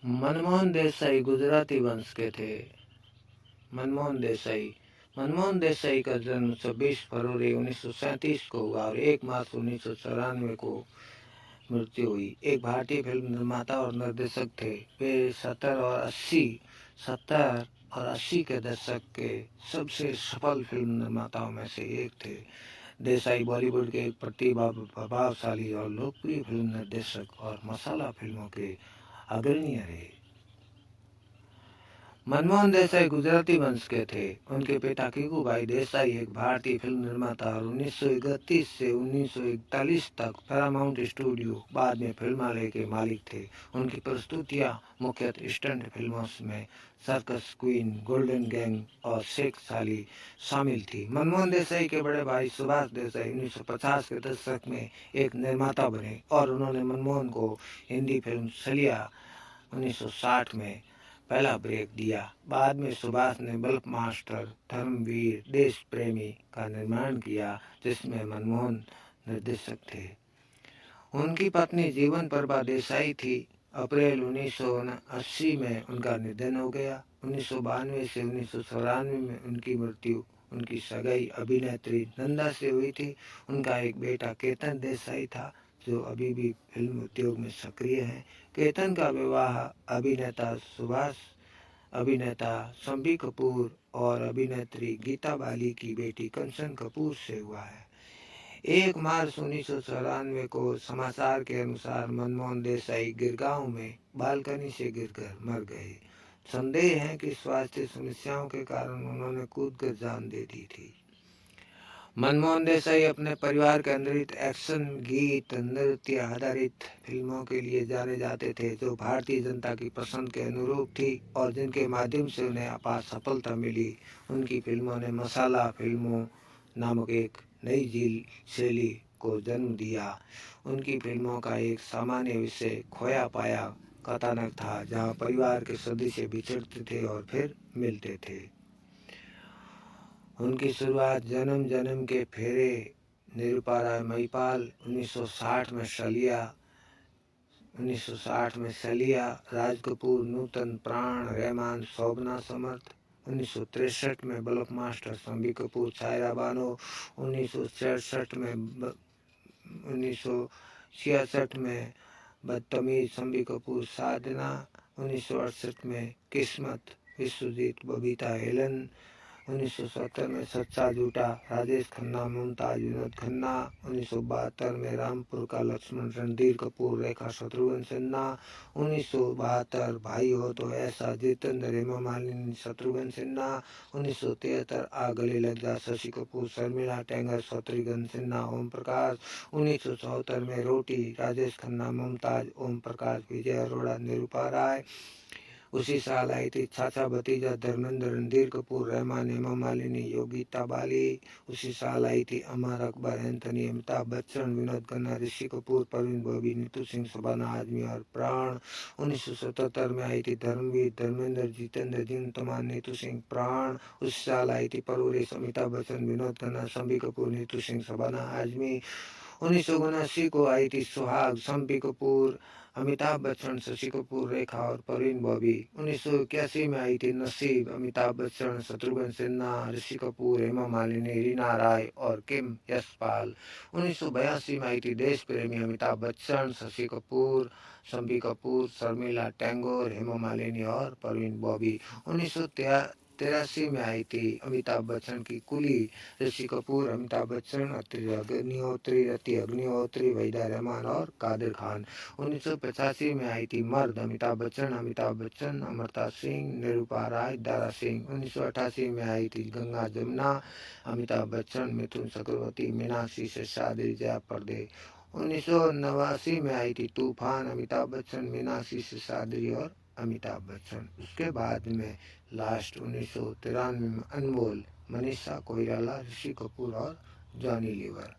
मनमोहन देसाई गुजराती वंश के थे। मनमोहन देसाई का जन्म 26 फरवरी 1937 को हुआ और 1 मार्च 1994 को मृत्यु हुई। एक भारतीय फिल्म निर्माता और निर्देशक थे। वे 70 और 80 के दशक के सबसे सफल फिल्म निर्माताओं में से एक थे। देसाई बॉलीवुड के एक प्रभावशाली और लोकप्रिय फिल्म निर्देशक और मसाला फिल्मों के अग्रणी रहे। मनमोहन देसाई गुजराती वंश के थे। उनके पिता कीकूभाई देसाई एक भारतीय फिल्म निर्माता और 1931 से 1941 तक पैरामाउंट स्टूडियो बाद में फिल्मालय के मालिक थे। उनकी प्रस्तुतियां मुख्यतः स्टंट फिल्मों में सर्कस क्वीन, गोल्डन गैंग और शेख साली शामिल थी। मनमोहन देसाई के बड़े भाई सुभाष देसाई 1950 के दशक में एक निर्माता बने और उन्होंने मनमोहन को हिंदी फिल्म सलिया 1960 में पहला ब्रेक दिया। बाद में सुभाष ने बल्क मास्टर, धर्मवीर, देश प्रेमी का निर्माण किया, जिसमें मनमोहन निर्देशक थे। उनकी पत्नी जीवन प्रभा देसाई थी। अप्रैल 1980 में उनका निधन हो गया। 1992 से 1994 में उनकी मृत्यु उनकी सगाई अभिनेत्री नंदा से हुई थी। उनका एक बेटा केतन देसाई था, जो अभी भी फिल्म उद्योग में सक्रिय हैं। केतन का विवाह अभिनेता शम्मी कपूर और अभिनेत्री गीता बाली की बेटी कंचन कपूर से हुआ है। 1 मार्च 1994 को समाचार के अनुसार मनमोहन देसाई गिरगांव में बालकनी से गिरकर मर गए। संदेह है कि स्वास्थ्य समस्याओं के कारण उन्होंने कूदकर जान दे दी थी। मनमोहन देसाई अपने परिवार केंद्रित एक्शन, गीत, नृत्य आधारित फिल्मों के लिए जाने जाते थे, जो भारतीय जनता की पसंद के अनुरूप थी और जिनके माध्यम से उन्हें अपार सफलता मिली। उनकी फिल्मों ने मसाला फिल्मों नामक एक नई शैली को जन्म दिया। उनकी फिल्मों का एक सामान्य विषय खोया पाया कथानक था, जहां परिवार के सदस्य बिछड़ते थे और फिर मिलते थे। उनकी शुरुआत जन्म जन्म के फेरे, निरूपा राय महिपाल 1960 में सलिया, राज कपूर, नूतन प्राण, रहमान, शोभना समर्थ 1963 में बल्क मास्टर, शम्मी कपूर, छायरा बानो 1966 में बदतमीज, शम्मी कपूर, साधना 1968 में किस्मत, विश्वजीत, बबीता, हेलन 1970 में सच्चा झूठा, राजेश खन्ना, मुमताज, विनोद खन्ना 1972 में रामपुर का लक्ष्मण, रणधीर कपूर, रेखा, शत्रुघ्न सिन्हा 1972, भाई हो तो ऐसा, जितेंद्र, हेमा मालिनी, शत्रुघ्न सिन्हा 1973, आ गले लग जा, शशि कपूर, शर्मिला टेंगर, शत्रुघ्न सिन्हा, ओम प्रकाश 1974 में रोटी, राजेश खन्ना, मुमताज, ओम प्रकाश, विजय अरोड़ा, निरूपा राय। उसी साल आई थी चाचा भतीजा, धर्मेंद्र, रणधीर कपूर, रहमान, हेमा मालिनी, योगिता बाली। उसी साल आई थी अमर अकबर, एंथनी, अमिताभ बच्चन, विनोद खन्ना, ऋषि कपूर, परवीन बॉबी, नीतू सिंह, शबाना आजमी और प्राण। 1977 में आई थी धर्मवीर, धर्मेंद्र, जितेंद्र, जिन तमान, नीतू सिंह, प्राण। उस साल आई थी परवरिश, अमिताभ बच्चन, विनोद खन्ना, शम्मी कपूर, नीतू सिंह, शबाना आजमी। 1979 को आई थी सुहाग, शम्मी कपूर, अमिताभ बच्चन, शशि कपूर, रेखा और परवीन बॉबी। 1981 में आई थी नसीब, अमिताभ बच्चन, शत्रुघ्न सिन्हा, ऋषि कपूर, हेमा मालिनी, रीना राय और किम यशपाल। 1982 में आई थी देश प्रेमी, अमिताभ बच्चन, शशि कपूर, शम्मी कपूर, शर्मिला टेंगोर, हेमा मालिनी और परवीन बॉबी। 1983 में आई थी अमिताभ बच्चन की कुली, ऋषि कपूर, अमिताभ बच्चन, अत्रि अग्निहोत्री, वहीदा रहमान और कादिर खान। 1985 में आई थी मर्द, अमिताभ बच्चन, अमृता सिंह, निरूपा राय, दारा सिंह। 1988 में आई थी गंगा जमुना, अमिताभ बच्चन, मिथुन चक्रवर्ती, मीनाक्षी से शादी, जया पर्दे। 1989 में आई थी तूफान, अमिताभ बच्चन, मीनाक्षी से शादी और अमिताभ बच्चन। उसके बाद में लास्ट 1993 में अनमोल, मनीषा कोइराला, ऋषि कपूर और जॉनी लीवर।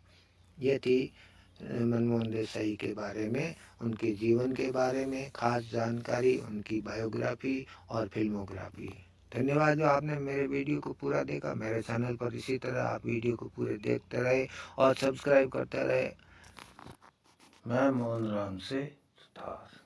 ये थी मनमोहन देसाई के बारे में, उनके जीवन के बारे में खास जानकारी, उनकी बायोग्राफी और फिल्मोग्राफी। धन्यवाद जो आपने मेरे वीडियो को पूरा देखा। मेरे चैनल पर इसी तरह आप वीडियो को पूरे देखते रहे और सब्सक्राइब करते रहे। मैं मोहन राम से सुधार।